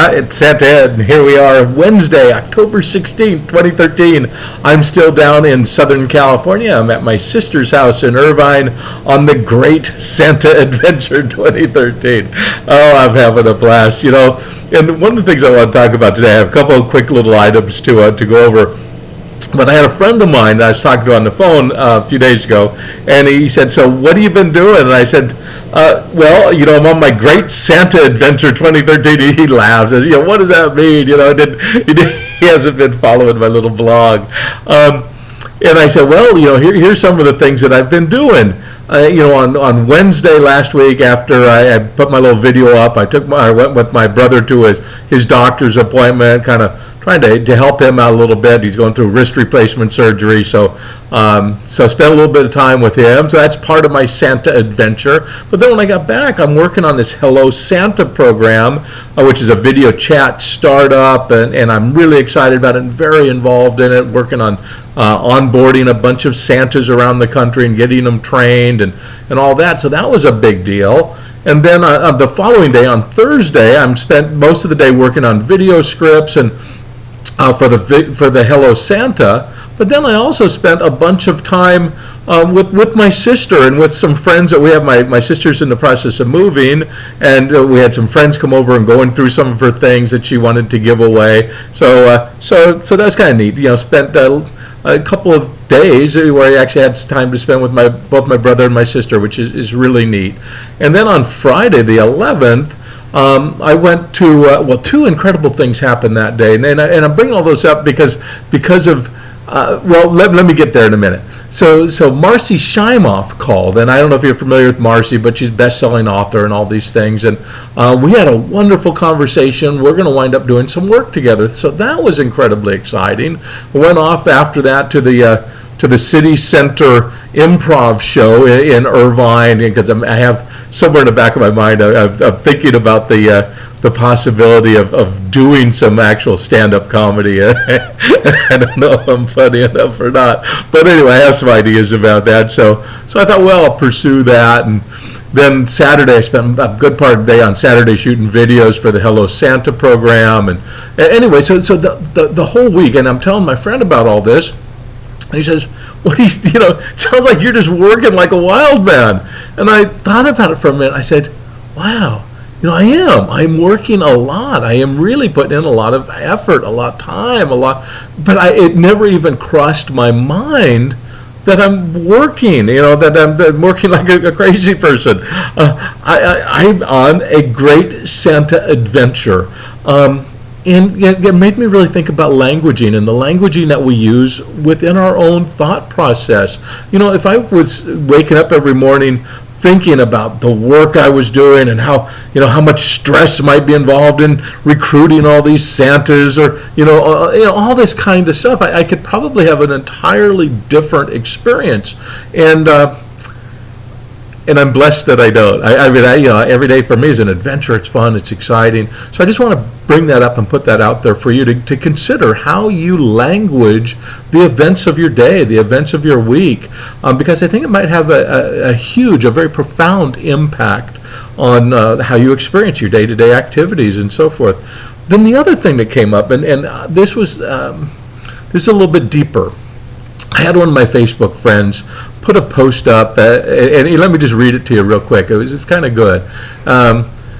It's Santa Ed, and here we are, Wednesday, October 16th, 2013. I'm still down in Southern California. I'm at my sister's house in Irvine on the Great Santa Adventure 2013. Oh, I'm having a blast, And one of the things I want to talk about today, I have a couple of quick little items to go over. But I had a friend of mine that I was talking to on the phone a few days ago, and he said, "So what have you been doing?" And I said, "Well, I'm on my Great Santa Adventure 2013." He laughs, says, "What does that mean?" He hasn't been following my little blog. And I said, "Well, here's some of the things that I've been doing." On Wednesday last week, after I put my little video up, I went with my brother to his doctor's appointment, kind of trying to help him out a little bit. He's going through wrist replacement surgery, so spent a little bit of time with him. So that's part of my Santa adventure. But then when I got back, I'm working on this Hello Santa program, which is a video chat startup, and I'm really excited about it and very involved in it, working on onboarding a bunch of Santas around the country and getting them trained and all that. So that was a big deal. And then the following day, on Thursday, I spent most of the day working on video scripts and for the Hello Santa. But then I also spent a bunch of time with my sister and with some friends that we have. My sister's in the process of moving, and we had some friends come over and going through some of her things that she wanted to give away. So that's kind of neat. Spent a couple of days where I actually had time to spend with both my brother and my sister, which is really neat. And then on Friday, the 11th, I went to two incredible things happened that day, and I'm bringing all those up because of let me get there in a minute. So Marcy Shimoff called, and I don't know if you're familiar with Marcy, but she's a best-selling author and all these things, and we had a wonderful conversation. We're going to wind up doing some work together, so that was incredibly exciting. We went off after that to the City Center Improv show in Irvine, because I have somewhere in the back of my mind, I'm thinking about the possibility of doing some actual stand-up comedy. I don't know if I'm funny enough or not, but anyway, I have some ideas about that. So I thought, well, I'll pursue that. And then Saturday, I spent a good part of the day on Saturday shooting videos for the Hello Santa program. And anyway, so the whole week, and I'm telling my friend about all this, and he says, it sounds like you're just working like a wild man. And I thought about it for a minute. I said, wow, I am. I'm working a lot. I am really putting in a lot of effort, a lot of time, but it never even crossed my mind that I'm working, that I'm working like a crazy person. I'm on a Great Santa adventure. And it made me really think about languaging and the languaging that we use within our own thought process. If I was waking up every morning thinking about the work I was doing and how much stress might be involved in recruiting all these Santas or all this kind of stuff, I could probably have an entirely different experience. And I'm blessed that I don't. Every day for me is an adventure. It's fun. It's exciting. So I just want to bring that up and put that out there for you to consider how you language the events of your day, the events of your week, because I think it might have a huge, a very profound impact on how you experience your day-to-day activities and so forth. Then the other thing that came up, and this is a little bit deeper. I had one of my Facebook friends put a post up, and let me just read it to you real quick. It was kind of good.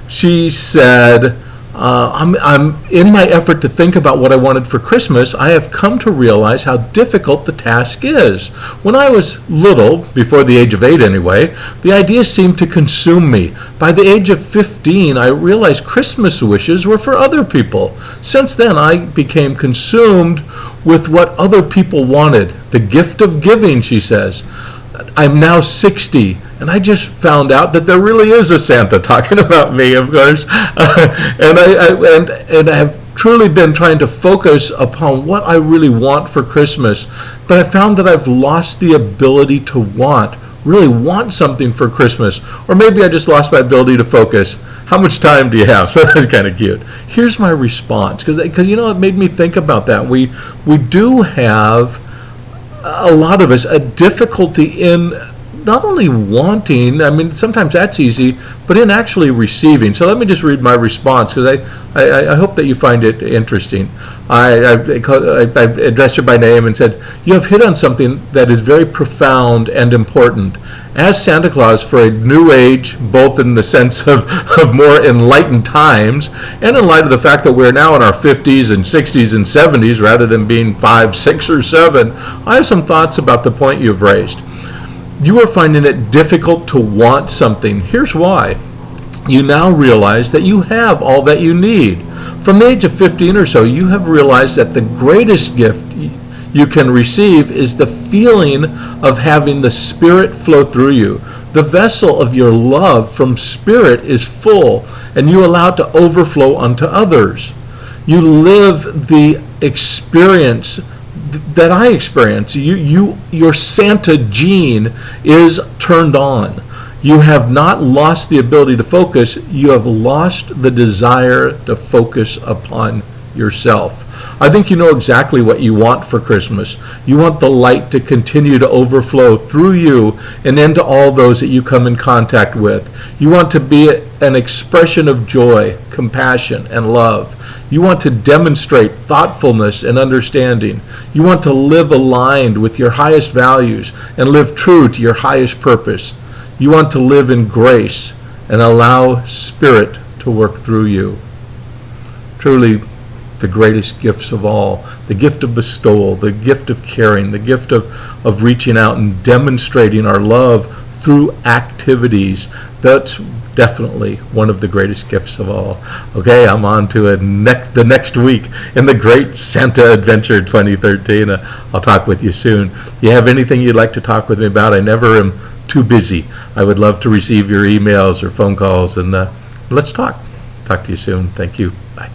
She said, I'm in my effort to think about what I wanted for Christmas, I have come to realize how difficult the task is. When I was little, before the age of 8 anyway, the ideas seemed to consume me. By the age of 15, I realized Christmas wishes were for other people. Since then, I became consumed with what other people wanted. The gift of giving, she says. I'm now 60, and I just found out that there really is a Santa, talking about me, of course. And I have truly been trying to focus upon what I really want for Christmas. But I found that I've lost the ability to really want something for Christmas. Or maybe I just lost my ability to focus. How much time do you have? So that's kind of cute. Here's my response, because it made me think about that. We do have, a lot of us, a difficulty in not only wanting, I mean, sometimes that's easy, but in actually receiving. So let me just read my response, because I hope that you find it interesting. I addressed her by name and said, "You have hit on something that is very profound and important. As Santa Claus for a new age, both in the sense of more enlightened times and in light of the fact that we're now in our 50s and 60s and 70s rather than being 5, 6, or 7, I have some thoughts about the point you've raised. You are finding it difficult to want something. Here's why. You now realize that you have all that you need. From the age of 15 or so, you have realized that the greatest gift you can receive is the feeling of having the Spirit flow through you. The vessel of your love from Spirit is full, and you allow it to overflow onto others. You live the experience that I experience. Your Santa gene is turned on. You have not lost the ability to focus. You have lost the desire to focus upon yourself. I think you know exactly what you want for Christmas. You want the light to continue to overflow through you and into all those that you come in contact with. You want to be an expression of joy, compassion, and love. You want to demonstrate thoughtfulness and understanding. You want to live aligned with your highest values and live true to your highest purpose. You want to live in grace and allow Spirit to work through you. Truly, the greatest gifts of all, the gift of bestowal, the gift of caring, the gift of reaching out and demonstrating our love through activities. That's definitely one of the greatest gifts of all. Okay, I'm on to the next week in the Great Santa Adventure 2013. I'll talk with you soon. You have anything you'd like to talk with me about? I never am too busy. I would love to receive your emails or phone calls, and let's talk. Talk to you soon. Thank you. Bye.